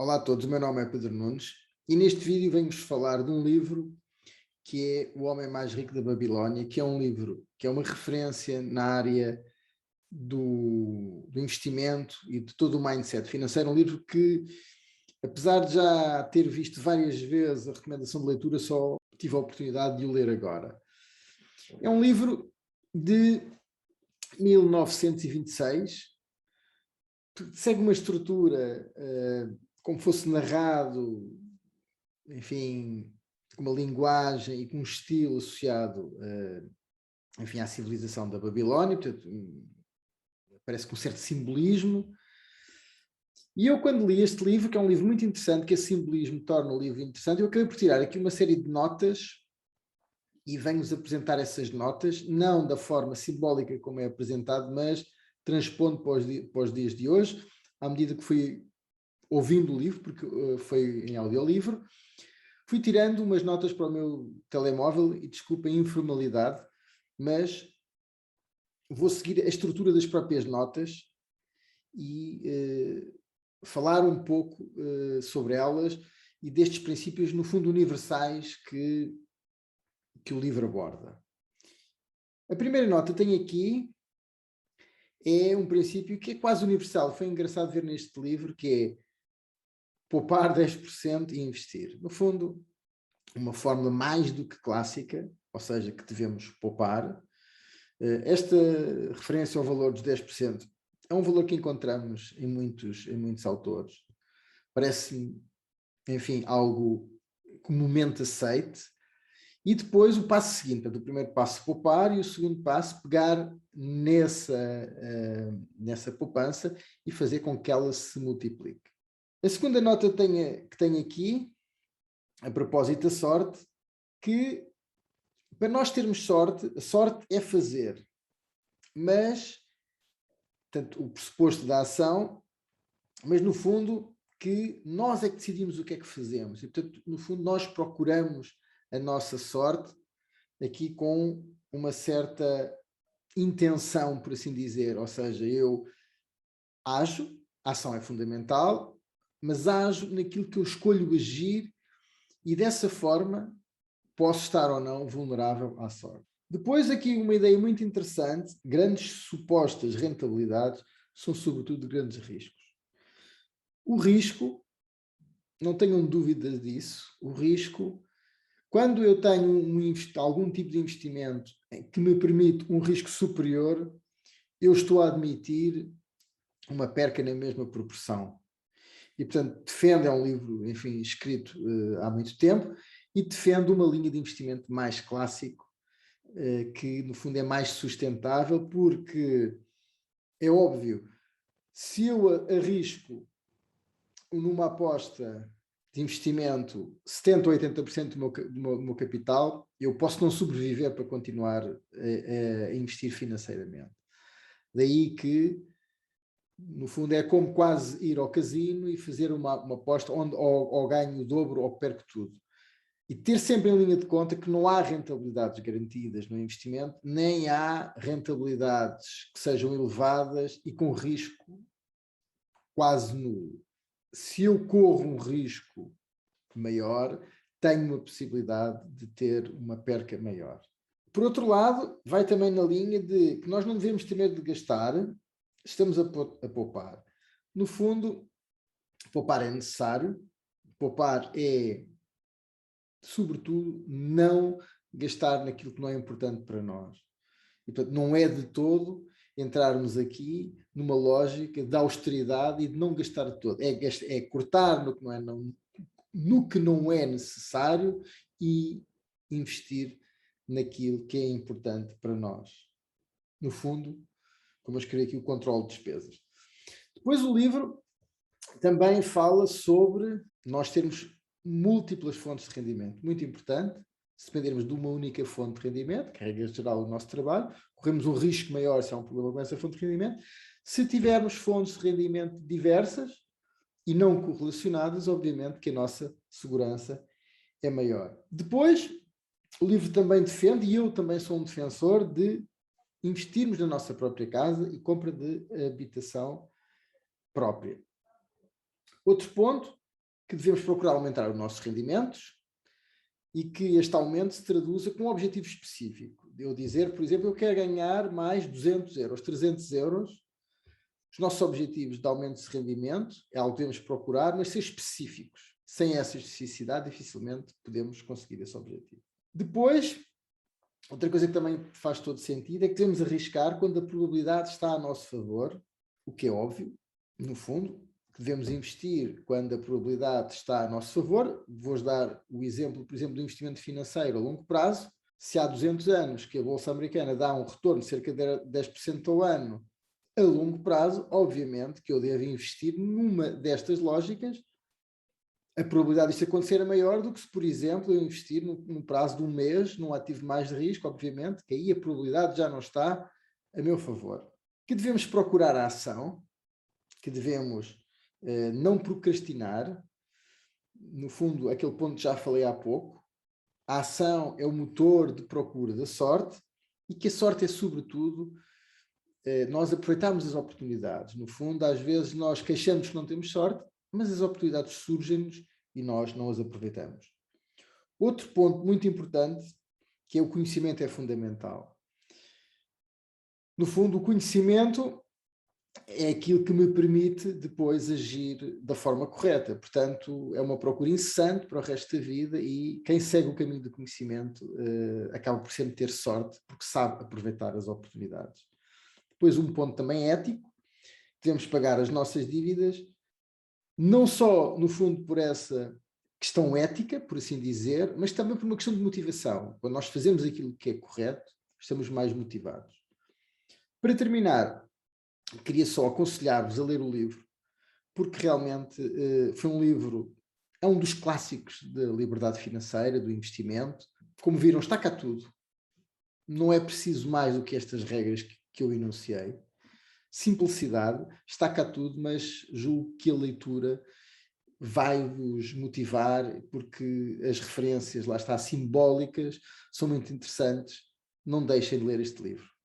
Olá a todos, o meu nome é Pedro Nunes e neste vídeo venho-vos falar de um livro que é O Homem Mais Rico da Babilónia, que é um livro que é uma referência na área do investimento e de todo o mindset financeiro. Um livro que, apesar de já ter visto várias vezes a recomendação de leitura, só tive a oportunidade de o ler agora. É um livro de 1926, segue uma estrutura como fosse narrado, enfim, com uma linguagem e com um estilo associado, enfim, à civilização da Babilónia, portanto, parece com um certo simbolismo. E eu, quando li este livro, que é um livro muito interessante, que esse simbolismo torna o livro interessante, eu acabei por tirar aqui uma série de notas e venho-vos apresentar essas notas, não da forma simbólica como é apresentado, mas transpondo para os dias de hoje, à medida que fui ouvindo o livro, porque foi em audiolivro. Fui tirando umas notas para o meu telemóvel e, desculpem a informalidade, mas vou seguir a estrutura das próprias notas e falar um pouco sobre elas e destes princípios, no fundo, universais que o livro aborda. A primeira nota que tenho aqui é um princípio que é quase universal. Foi engraçado ver neste livro, que é poupar 10% e investir. No fundo, uma fórmula mais do que clássica, ou seja, que devemos poupar. Esta referência ao valor dos 10% é um valor que encontramos em muitos autores. Parece-me, enfim, algo comumente aceite. E depois o passo seguinte, o primeiro passo poupar e o segundo passo pegar nessa poupança e fazer com que ela se multiplique. A segunda nota que tenho aqui, a propósito da sorte, que para nós termos sorte, a sorte é fazer, mas, portanto, o pressuposto da ação, mas no fundo que nós é que decidimos o que é que fazemos e, portanto, no fundo nós procuramos a nossa sorte aqui com uma certa intenção, por assim dizer, ou seja, eu ajo, a ação é fundamental, mas ajo naquilo que eu escolho agir e dessa forma posso estar ou não vulnerável à sorte. Depois aqui uma ideia muito interessante, grandes supostas rentabilidades são sobretudo grandes riscos. O risco, não tenham dúvidas disso, o risco, quando eu tenho algum tipo de investimento que me permite um risco superior, eu estou a admitir uma perca na mesma proporção. E, portanto, defende, é um livro, enfim, escrito há muito tempo, e defende uma linha de investimento mais clássico, que no fundo é mais sustentável, porque é óbvio, se eu arrisco numa aposta de investimento 70% ou 80% do meu capital, eu posso não sobreviver para continuar a investir financeiramente. Daí que, no fundo, é como quase ir ao casino e fazer uma aposta onde ou ganho o dobro ou perco tudo. E ter sempre em linha de conta que não há rentabilidades garantidas no investimento, nem há rentabilidades que sejam elevadas e com risco quase nulo. Se eu corro um risco maior, tenho uma possibilidade de ter uma perca maior. Por outro lado, vai também na linha de que nós não devemos ter medo de gastar, estamos a poupar. No fundo, poupar é necessário, poupar é, sobretudo, não gastar naquilo que não é importante para nós. E, portanto, não é de todo entrarmos aqui numa lógica de austeridade e de não gastar de todo. É cortar no que não é necessário e investir naquilo que é importante para nós. No fundo, como eu escrevi aqui, o controle de despesas. Depois o livro também fala sobre nós termos múltiplas fontes de rendimento. Muito importante, se dependermos de uma única fonte de rendimento, que é a regra geral do nosso trabalho, corremos um risco maior se há um problema com essa fonte de rendimento. Se tivermos fontes de rendimento diversas e não correlacionadas, obviamente que a nossa segurança é maior. Depois, o livro também defende, e eu também sou um defensor, de investirmos na nossa própria casa e compra de habitação própria. Outro ponto que devemos procurar aumentar os nossos rendimentos e que este aumento se traduza com um objetivo específico. Eu dizer, por exemplo, eu quero ganhar mais 200 euros, 300 euros. Os nossos objetivos de aumento de rendimento é algo que devemos procurar, mas ser específicos. Sem essa especificidade, dificilmente podemos conseguir esse objetivo. Depois, outra coisa que também faz todo sentido é que devemos arriscar quando a probabilidade está a nosso favor, o que é óbvio, no fundo, que devemos investir quando a probabilidade está a nosso favor. Vou-vos dar o exemplo, por exemplo, do investimento financeiro a longo prazo. Se há 200 anos que a Bolsa Americana dá um retorno de cerca de 10% ao ano, a longo prazo, obviamente que eu devo investir numa destas lógicas. A probabilidade disto acontecer é maior do que se, por exemplo, eu investir no prazo de um mês, num ativo mais de risco, obviamente, que aí a probabilidade já não está a meu favor. Que devemos procurar a ação, que devemos não procrastinar, no fundo, aquele ponto que já falei há pouco. A ação é o motor de procura da sorte e que a sorte é, sobretudo, nós aproveitarmos as oportunidades. No fundo, às vezes nós queixamos que não temos sorte, mas as oportunidades surgem-nos e nós não as aproveitamos. Outro ponto muito importante, que é o conhecimento é fundamental. No fundo, o conhecimento é aquilo que me permite depois agir da forma correta. Portanto, é uma procura incessante para o resto da vida e quem segue o caminho do conhecimento acaba por sempre ter sorte, porque sabe aproveitar as oportunidades. Depois, um ponto também ético. Devemos pagar as nossas dívidas, não só, no fundo, por essa questão ética, por assim dizer, mas também por uma questão de motivação. Quando nós fazemos aquilo que é correto, estamos mais motivados. Para terminar, queria só aconselhar-vos a ler o livro, porque realmente foi um livro, é um dos clássicos da liberdade financeira, do investimento. Como viram, está cá tudo. Não é preciso mais do que estas regras que eu enunciei. Simplicidade, está cá tudo, mas julgo que a leitura vai-vos motivar, porque as referências, lá está, simbólicas, são muito interessantes. Não deixem de ler este livro.